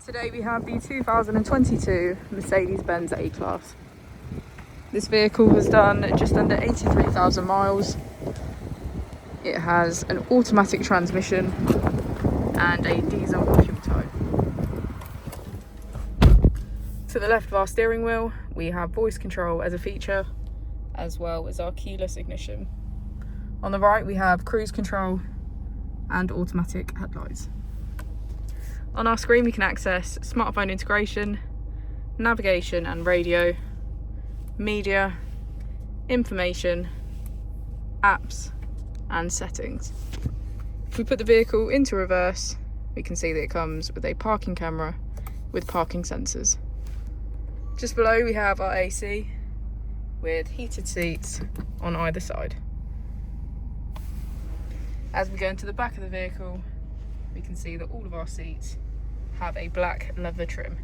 Today we have the 2022 Mercedes-Benz A-Class. This vehicle has done just under 83,000 miles. It has an automatic transmission and a diesel fuel type. To the left of our steering wheel, we have voice control as a feature, as well as our keyless ignition. On the right, we have cruise control and automatic headlights. On our screen, we can access smartphone integration, navigation and radio, media, information, apps, and settings. If we put the vehicle into reverse, we can see that it comes with a parking camera with parking sensors. Just below, we have our AC with heated seats on either side. As we go into the back of the vehicle, we can see that all of our seats have a black leather trim.